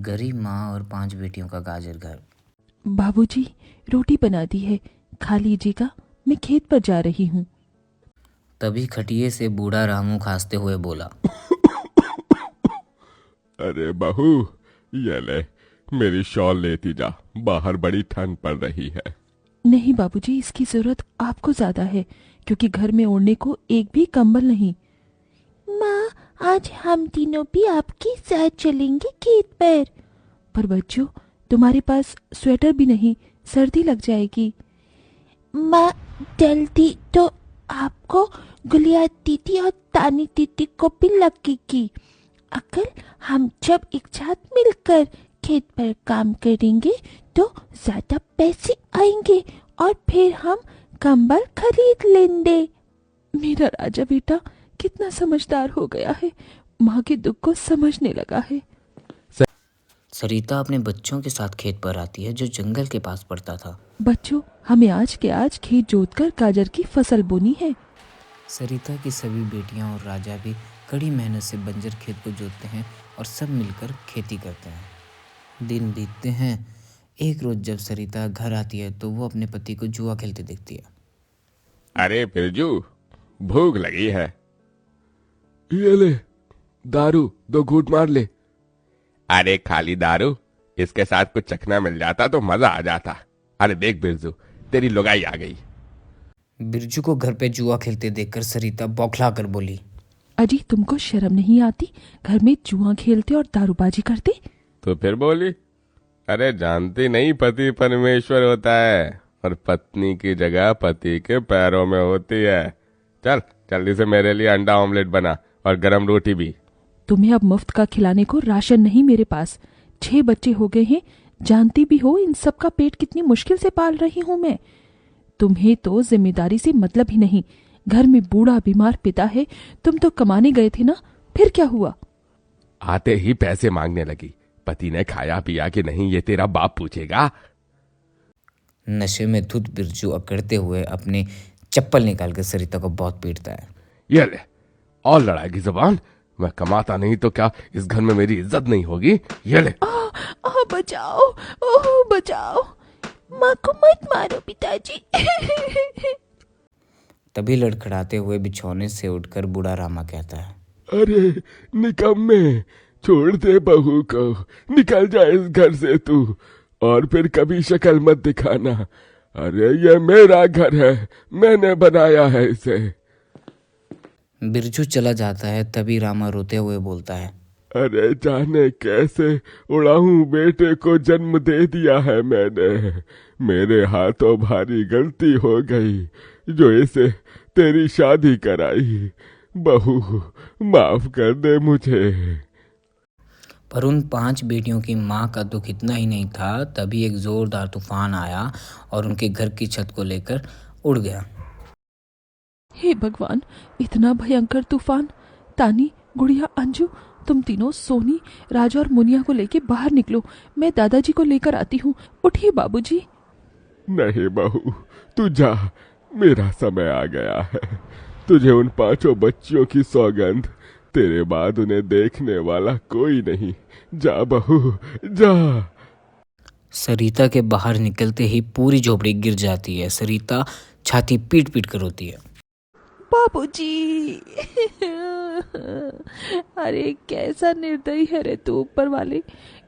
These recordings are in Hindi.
गरीब माँ और 5 बेटियों का गाजर घर। बाबूजी, रोटी बना दी है, खा लीजिएगा, मैं खेत पर जा रही हूँ। तभी खटिये से बूढ़ा रामू खांसते हुए बोला, अरे बहू, ये ले, मेरी शॉल लेती जा, बाहर बड़ी ठंड पड़ रही है। नहीं बाबूजी, इसकी जरूरत आपको ज्यादा है, क्योंकि घर में ओढ़ने को एक भी कंबल नहीं। माँ, आज हम तीनों भी आपके साथ चलेंगे खेत पर बच्चों, तुम्हारे पास स्वेटर भी नहीं, सर्दी लग जाएगी। माँ, जल्दी तो आपको गुलिया दीदी और तानी दीदी को भी लगेगी। अगर हम जब एक साथ मिलकर खेत पर काम करेंगे तो ज्यादा पैसे आएंगे और फिर हम कंबल खरीद लेंगे। मेरा राजा बेटा कितना समझदार हो गया है, माँ के दुख को समझने लगा है। सरिता अपने बच्चों के साथ खेत पर आती है जो जंगल के पास पड़ता था। बच्चों, हमें आज के आज खेत जोतकर गाजर की फसल बोनी है। सरिता की सभी बेटियां और राजा भी कड़ी मेहनत से बंजर खेत को जोतते हैं और सब मिलकर खेती करते हैं। दिन बीतते हैं। एक रोज जब सरिता घर आती है तो वो अपने पति को जुआ खेलते देखती है। अरे बिरजू, भूख लगी है, ये ले दारू, 2 घूंट मार ले। अरे खाली दारू, इसके साथ कुछ चखना मिल जाता तो मजा आ जाता। अरे देख बिरजू, तेरी लुगाई आ गई। बिरजू को घर पे जुआ खेलते देखकर सरिता बौखला कर बोली, अजी, तुमको शर्म नहीं आती? घर में जुआ खेलते और दारूबाजी करते। तो फिर बोली, अरे जानती नहीं, पति परमेश्वर होता है और पत्नी की जगह पति के पैरों में होती है। चल जल्दी से मेरे लिए अंडा ऑमलेट बना और गरम रोटी भी। तुम्हें अब मुफ्त का खिलाने को राशन नहीं मेरे पास। 6 बच्चे हो गए हैं, जानती भी हो इन सब का पेट कितनी मुश्किल से पाल रही हूँ मैं। तुम्हें तो जिम्मेदारी से मतलब ही नहीं। घर में बूढ़ा बीमार पिता है, तुम तो कमाने गए थे ना, फिर क्या हुआ? आते ही पैसे मांगने लगी। पति ने खाया पिया कि नहीं ये तेरा बाप पूछेगा। नशे में धुत बिरजू अकड़ते हुए अपने चप्पल निकालकर सरिता को बहुत पीटता है। ये ले, और लड़ाएगी जुबान। मैं कमाता नहीं तो क्या इस घर में मेरी इज्जत नहीं होगी? ये ले। बचाओ, ओह बचाओ, माँ को मत मारो पिताजी। तभी लड़खड़ाते हुए बिछौने से उठकर बूढ़ा रामा कहता है, अरे निकम्मे, छोड़ दे बहू को, निकल जा इस घर से तू, और फिर कभी शक्ल मत दिखाना। अरे ये मेरा घर है, मैंने बनाया है इसे। बिरजू चला जाता है। तभी रामा रोते हुए बोलता है, अरे जाने कैसे उड़ाऊं बेटे को जन्म दे दिया है मैंने। मेरे हाथों भारी गलती हो गई जो इसे तेरी शादी कराई। बहू माफ कर दे मुझे। पर उन 5 बेटियों की माँ का दुख इतना ही नहीं था। तभी एक जोरदार तूफान आया और उनके घर की छत को लेकर उड़ गया। हे भगवान, इतना भयंकर तूफान! तानी, गुड़िया, अंजू, तुम तीनों सोनी, राजा और मुनिया को लेके बाहर निकलो, मैं दादाजी को लेकर आती हूँ। उठिए बाबूजी। नहीं बहू, तू जा, मेरा समय आ गया है। तुझे उन 5 बच्चियों की सौगंध, तेरे बाद उन्हें देखने वाला कोई नहीं। जा बहू, जा। सरिता के बाहर निकलते ही पूरी झोपड़ी गिर जाती है। सरिता छाती पीट पीट कर रोती है। बाबूजी। अरे कैसा निर्दयी है रे तू ऊपर वाले!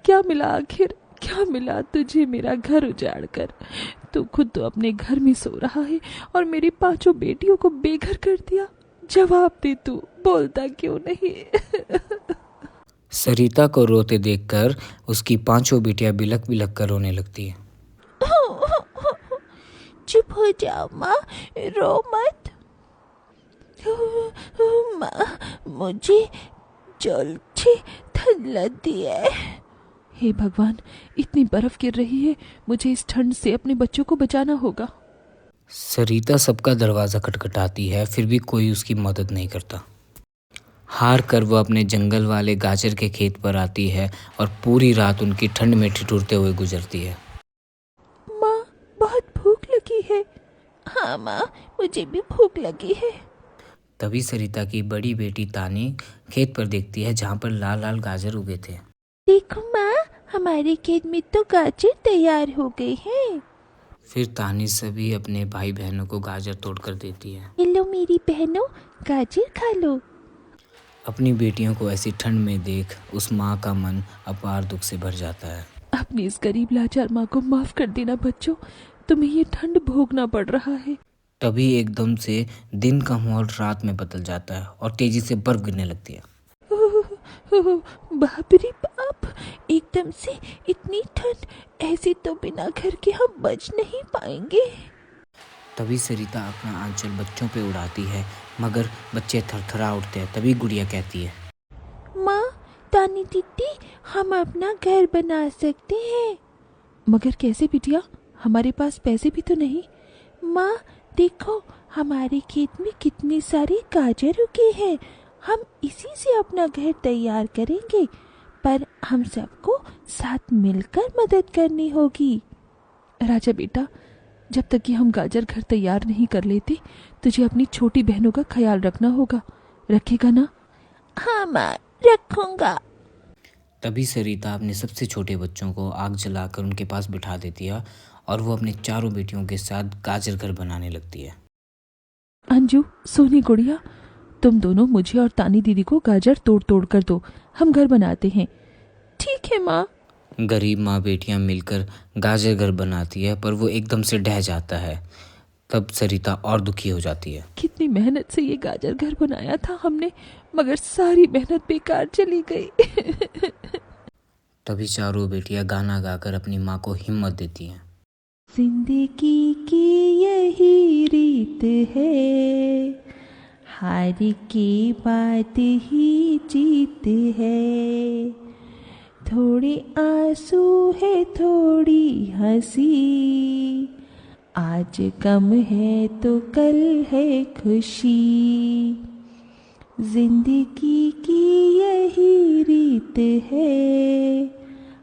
क्या मिला आखिर, क्या मिला तुझे मेरा घर उजाड़ कर? तू खुद तो अपने घर में सो रहा है और मेरी 5 बेटियों को बेघर कर दिया। जवाब दे, तू बोलता क्यों नहीं? सरिता को रोते देखकर उसकी 5 बेटियां बिलख बिलख कर रोने लगती है। चुप हो जाओ माँ, रो मत। माँ, मुझे जल्दी ठंड लगती है। हे भगवान, इतनी बर्फ गिर रही है, मुझे इस ठंड से अपने बच्चों को बचाना होगा। सरिता सबका दरवाज़ा खटखटाती है, फिर भी कोई उसकी मदद नहीं करता। हार कर वह अपने जंगल वाले गाजर के खेत पर आती है और पूरी रात उनकी ठंड में ठिठुरते हुए गुजरती है। माँ, बहुत भूख लगी है। हाँ माँ, मुझे भी भूख लगी है। तभी सरिता की बड़ी बेटी तानी खेत पर देखती है जहाँ पर लाल लाल गाजर उगे थे। देखो माँ, हमारे खेत में तो गाजर तैयार हो गए हैं। फिर तानी सभी अपने भाई बहनों को गाजर तोड़कर देती है। ये लो मेरी बहनों, गाजर खा लो। अपनी बेटियों को ऐसी ठंड में देख उस माँ का मन अपार दुख से भर जाता है। अपनी इस गरीब लाचार माँ को माफ कर देना बच्चों, तुम्हें ये ठंड भोगना पड़ रहा है। तभी एकदम से दिन का माहौल रात में बदल जाता है और तेजी से बर्फ गिरने लगती है। बाप रे बाप, एकदम से इतनी ठंड, ऐसे तो बिना घर के हम बच नहीं पाएंगे। तभी सरिता अपना आंचल बच्चों पे उड़ाती है, मगर बच्चे थरथरा उठते हैं। तभी गुड़िया कहती है, माँ, तानी दीदी, हम अपना घर बना सकते हैं। मगर कैसे बिटिया, हमारे पास पैसे भी तो नहीं। माँ देखो, हमारे खेत में कितने सारे गाजर उगे हैं, हम इसी से अपना घर तैयार करेंगे, पर हम सबको साथ मिलकर मदद करनी होगी। राजा बेटा, जब तक कि हम गाजर घर तैयार नहीं कर लेते, तुझे अपनी छोटी बहनों का ख्याल रखना होगा। रखेगा ना? हाँ माँ, रखूंगा। तभी सरिता अपने सबसे छोटे बच्चों को आग जलाकर उनके पास बिठा देती है और वो अपने चारों बेटियों के साथ गाजर घर बनाने लगती है। अंजू, सोनी, गुड़िया, तुम दोनों मुझे और तानी दीदी को गाजर तोड़ तोड़ कर दो, हम घर बनाते हैं। ठीक है माँ। गरीब माँ बेटियाँ मिलकर गाजर घर बनाती है, पर वो एकदम से ढह जाता है। तब सरिता और दुखी हो जाती है। कितनी मेहनत से ये गाजर घर बनाया था हमने, मगर सारी मेहनत बेकार चली गई। तभी चारों बेटियाँ गाना गाकर अपनी माँ को हिम्मत देती हैं। जिंदगी की यही रीत है, हार के बाद ही जीत है, थोड़े आंसू है थोड़ी हंसी, आज गम है तो कल है खुशी, जिंदगी की यही रीत है,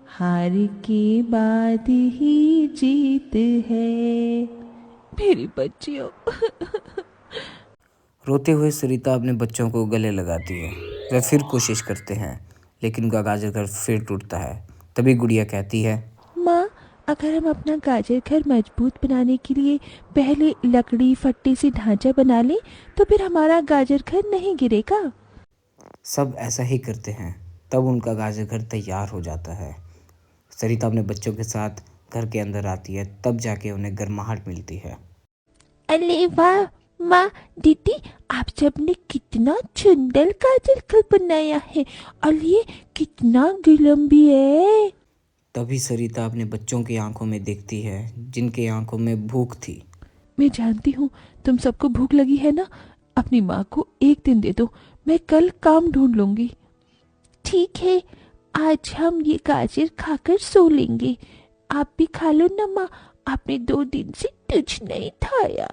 हार के बाद ही जीत है। मेरी बच्चियों। रोते हुए सरिता अपने बच्चों को गले लगाती है। वे फिर कोशिश करते हैं, लेकिन उनका गाजर घर फिर टूटता है। तभी गुड़िया कहती है, माँ, अगर हम अपना गाजर घर मजबूत बनाने के लिए पहले लकड़ी फट्टे से ढांचा बना लें, तो फिर हमारा गाजर घर नहीं गिरेगा। सब ऐसा ही करते हैं। तब उनका गाजर घर तैयार हो जाता है। सरिता अपने बच्चों के साथ घर के अंदर आती है, तब जाके उन्हें गर्माहट मिलती है। अरे वाह माँ, दीदी, आप सबने कितना सुंदर गाजर घर बनाया है, और ये कितना गरम भी है। तभी सरिता अपने बच्चों की आंखों में देखती है, जिनके आंखों में भूख थी। मैं जानती हूँ तुम सबको भूख लगी है ना, अपनी माँ को एक दिन दे दो, मैं कल काम ढूंढ लूंगी। ठीक है, आज हम ये गाजर खाकर सो लेंगे। आप भी खा लो ना माँ, आपने 2 दिन से कुछ नहीं खाया।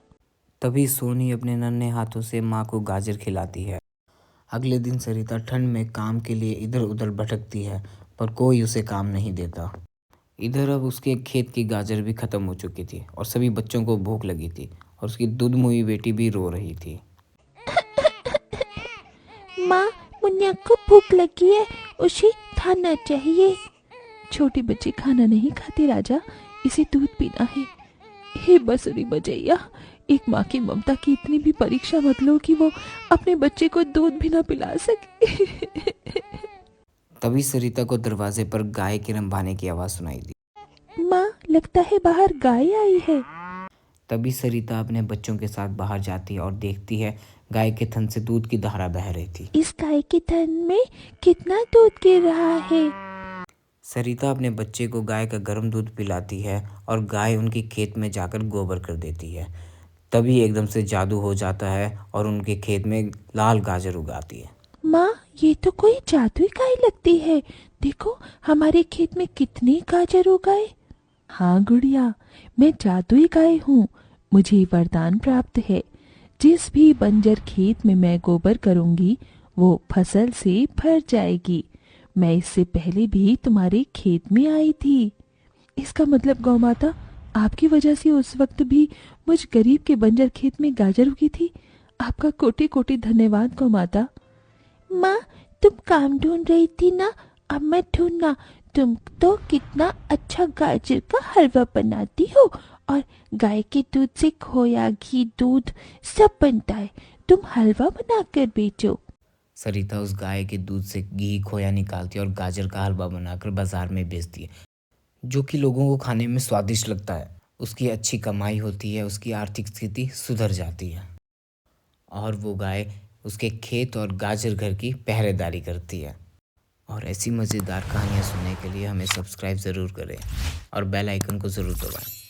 तभी सोनी अपने नन्हे हाथों से माँ को गाजर खिलाती है। अगले दिन सरिता ठंड में काम के लिए इधर उधर भटकती है, पर कोई उसे काम नहीं देता। इधर अब उसके खेत की गाजर भी खत्म हो चुकी थी और सभी बच्चों को भूख लगी थी और उसकी दूध मुई बेटी भी रो रही थी। माँ, मुन्ना को भूख लगी है, उसे खाना चाहिए। छोटे बच्चे खाना नहीं खाते राजा, इसे दूध पीना है। हे बसुरी बजैया, एक माँ की ममता की इतनी भी परीक्षा मत लो कि वो अपने बच्चे को दूध भी ना पिला सके। तभी सरिता को दरवाजे पर गाय के रंभाने की आवाज़ सुनाई दी। माँ, लगता है बाहर गाय आई है। तभी सरिता अपने बच्चों के साथ बाहर जाती है और देखती है गाय के थन से दूध की धारा बह रही थी। इस गाय के थन में कितना दूध गिर रहा है। सरिता अपने बच्चे को गाय का गर्म दूध पिलाती है और गाय उनके खेत में जाकर गोबर कर देती है। तभी एकदम से जादू हो जाता है और उनके खेत में लाल गाजर उगाती है। माँ, ये तो कोई जादुई गाय लगती है। देखो, हमारे खेत में कितने गाजर उगाए। हाँ गुड़िया, मैं जादुई गाय हूँ। मुझे वरदान प्राप्त है, जिस भी बंजर खेत में मैं गोबर करूँगी वो फसल से भर जाएगी। मैं इससे पहले भी तुम्हारे खेत में आई थी। इसका मतलब गौ माता, आपकी वजह से उस वक्त भी मुझ गरीब के बंजर खेत में गाजर उगी थी। आपका कोटि कोटि धन्यवाद गौ माता। माँ, तुम काम ढूंढ रही थी ना, अब मत ढूंढना, तुम तो कितना अच्छा गाजर का हलवा बनाती हो, और गाय के दूध से खोया, घी, दूध सब बनता है। तुम हलवा बनाकर बेचो। सरिता उस गाय के दूध से घी खोया निकालती है और गाजर का हलवा बनाकर बाजार में बेचती है, जो कि लोगों को खाने में स्वादिष्ट लगता है। उसकी अच्छी कमाई होती है, उसकी आर्थिक स्थिति सुधर जाती है और वो गाय उसके खेत और गाजर घर की पहरेदारी करती है। और ऐसी मज़ेदार कहानियाँ सुनने के लिए हमें सब्सक्राइब ज़रूर करें और बेल आइकन को ज़रूर दबाएं।